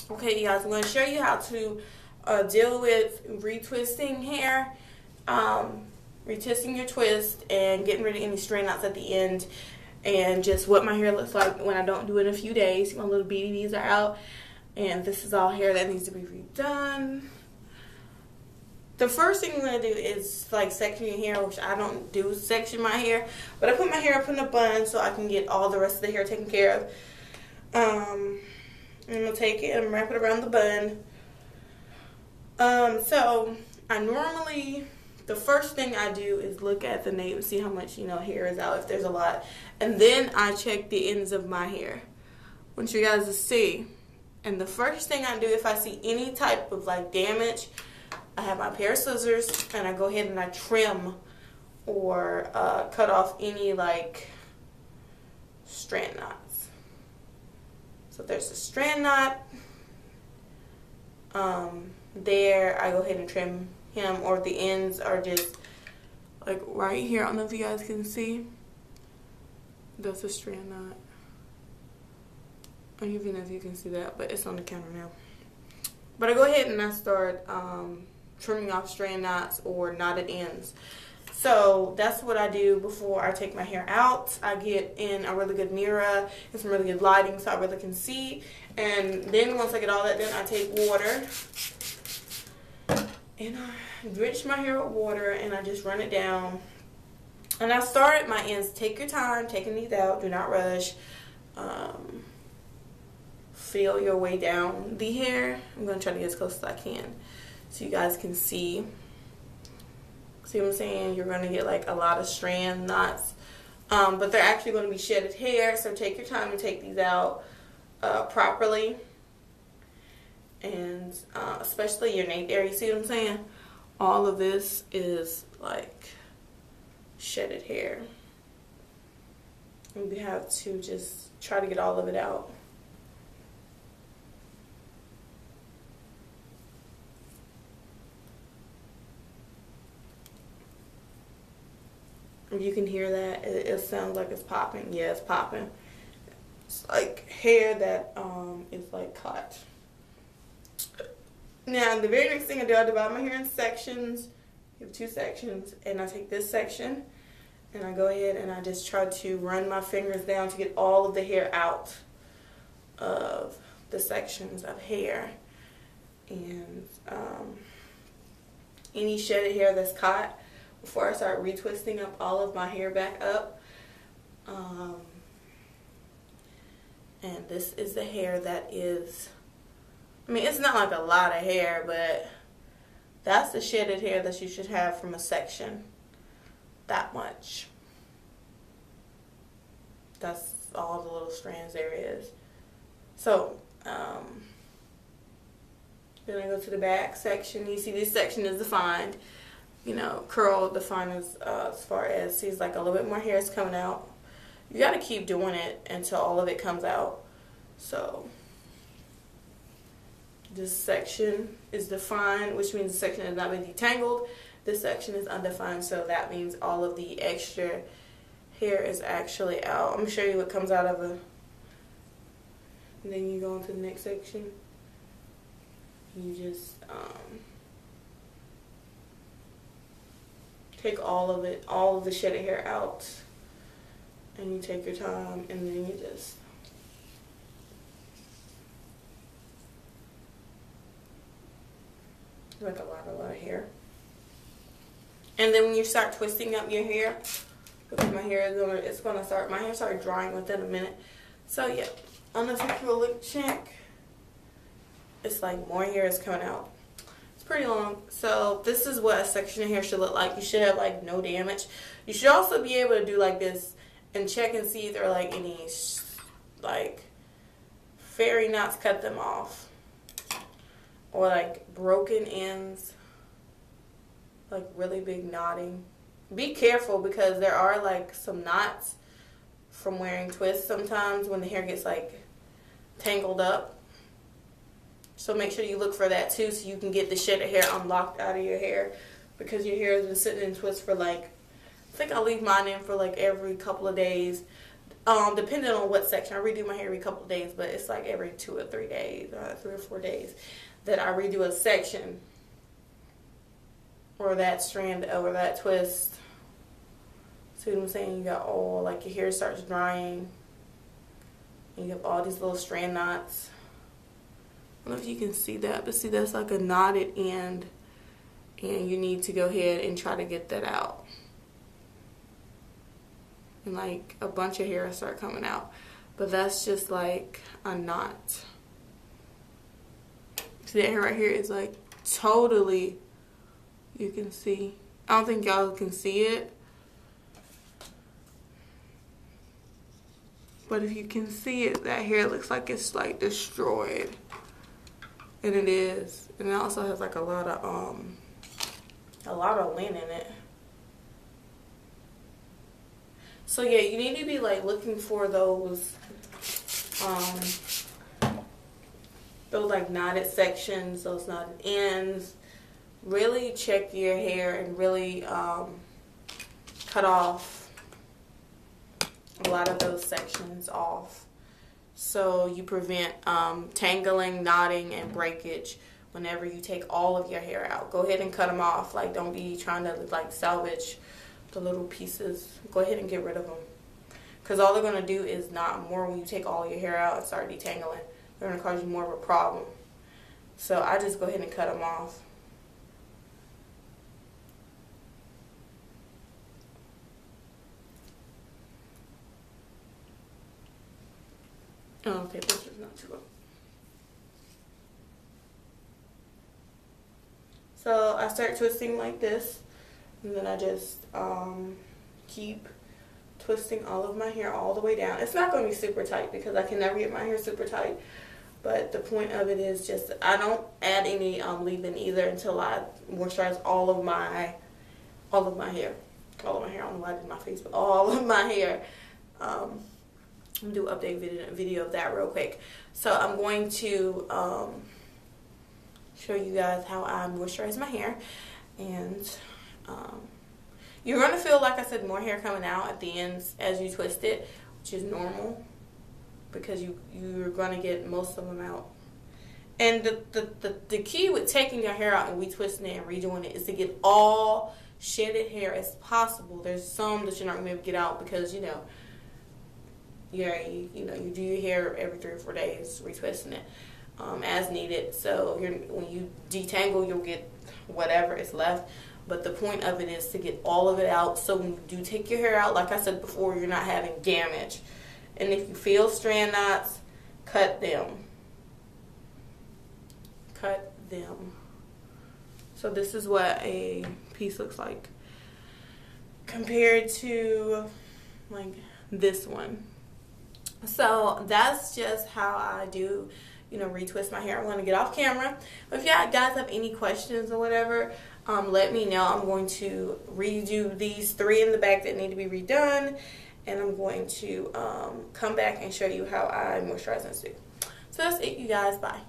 Okay, you guys, I'm going to show you how to deal with retwisting hair, retwisting your twist, and getting rid of any stray knots at the end, and just what my hair looks like when I don't do it in a few days. My little BDDs are out, and this is all hair that needs to be redone. The first thing I'm going to do is like section your hair, which I don't do section my hair, but I put my hair up in a bun so I can get all the rest of the hair taken care of. I'm going to take it and wrap it around the bun. So I normally, the first thing I do is look at the nape and see how much, hair is out, if there's a lot. And then I check the ends of my hair. I want you guys to see. And the first thing I do, if I see any type of like damage, I have my pair of scissors and I go ahead and I trim or cut off any like strand knots. So if there's a strand knot there, I go ahead and trim him, or the ends are just like right here. I don't know if you guys can see. That's a strand knot. I don't even know if you can see that, but it's on the counter now. But I go ahead and I start trimming off strand knots or knotted ends. So that's what I do before I take my hair out. I get in a really good mirror and some really good lighting so I really can see. And then once I get all that done, I take water and I drench my hair with water and I just run it down. And I start at my ends. Take your time taking these out. Do not rush. Feel your way down the hair. I'm going to try to get as close as I can so you guys can see. See what I'm saying? You're going to get like a lot of strand knots. But they're actually going to be shedded hair. So take your time and take these out properly. And especially your nape area. You see what I'm saying? All of this is like shedded hair. And we have to just try to get all of it out. You can hear that. It sounds like it's popping. Yeah, it's popping. It's like hair that is like caught. Now, the very next thing I divide my hair in sections. You have 2 sections. And I take this section and I go ahead and I just try to run my fingers down to get all of the hair out of the sections of hair. And any shedded hair that's caught, before I start retwisting up all of my hair back up. And this is the hair that is, it's not like a lot of hair, but that's the shedded hair that you should have from a section. That much. That's all the little strands there is. So, then I go to the back section. You see this section is defined. Curl defined as far as sees like a little bit more hair is coming out. You got to keep doing it until all of it comes out. So this section is defined, which means the section has not been detangled. This section is undefined, so that means all of the extra hair is actually out. I'm going to show you what comes out of and then you go into the next section. You just take all of it, all of the shedded hair out, and you take your time, and then you just like a lot of hair. And then when you start twisting up your hair, because my hair is my hair started drying within a minute. So yeah, on this acrylic check, it's like more hair is coming out. Pretty long. So this is what a section of hair should look like. You should have like no damage. You should also be able to do like this and check and see if there are like any like fairy knots, cut them off, or like broken ends, like really big knotting. Be careful because there are like some knots from wearing twists sometimes when the hair gets like tangled up. So make sure you look for that too, so you can get the shedded hair unlocked out of your hair, because your hair has been sitting in twists for like, I think I leave mine in for like every couple of days. depending on what section. I redo my hair every couple of days, but it's like every 2 or 3 days, 3 or 4 days that I redo a section or that strand or that twist. See what I'm saying? You got all, like, your hair starts drying and you have all these little strand knots. I don't know if you can see that, but see, that's like a knotted end, and you need to go ahead and try to get that out. And like a bunch of hair start coming out, but that's just like a knot. See, that hair right here is like totally, you can see, I don't think y'all can see it, but if you can see it, that hair looks like it's like destroyed, and it is. And it also has like a lot of lint in it. So yeah, you need to be like looking for those like knotted sections, those knotted ends. Really check your hair and really cut off a lot of those sections off, so you prevent tangling, knotting, and breakage whenever you take all of your hair out. Go ahead and cut them off. Like, don't be trying to like salvage the little pieces. Go ahead and get rid of them, because all they're going to do is knot more when you take all your hair out and start detangling. They're going to cause you more of a problem. So I just go ahead and cut them off. Oh, okay, this is not too low. So I start twisting like this, and then I just keep twisting all of my hair all the way down. It's not going to be super tight because I can never get my hair super tight, but the point of it is just I don't add any leave-in either until I moisturize all of my hair. I don't know why I did my face, but all of my hair. I'm gonna do an update video of that real quick. So I'm going to show you guys how I moisturize my hair, and you're gonna feel, like I said, more hair coming out at the ends as you twist it, which is normal because you're gonna get most of them out. And the key with taking your hair out and retwisting it and redoing it is to get all shedded hair as possible. There's some that you're not gonna be able to get out because you do your hair every 3 or 4 days, retwisting it as needed. So when you detangle, you'll get whatever is left. But the point of it is to get all of it out, so when you do take your hair out, like I said before, you're not having damage. And if you feel strand knots, cut them. Cut them. So this is what a piece looks like compared to like this one. So that's just how I do, retwist my hair. I'm going to get off camera. But if you guys have any questions or whatever, let me know. I'm going to redo these 3 in the back that need to be redone. And I'm going to come back and show you how I moisturize and stew. So that's it, you guys. Bye.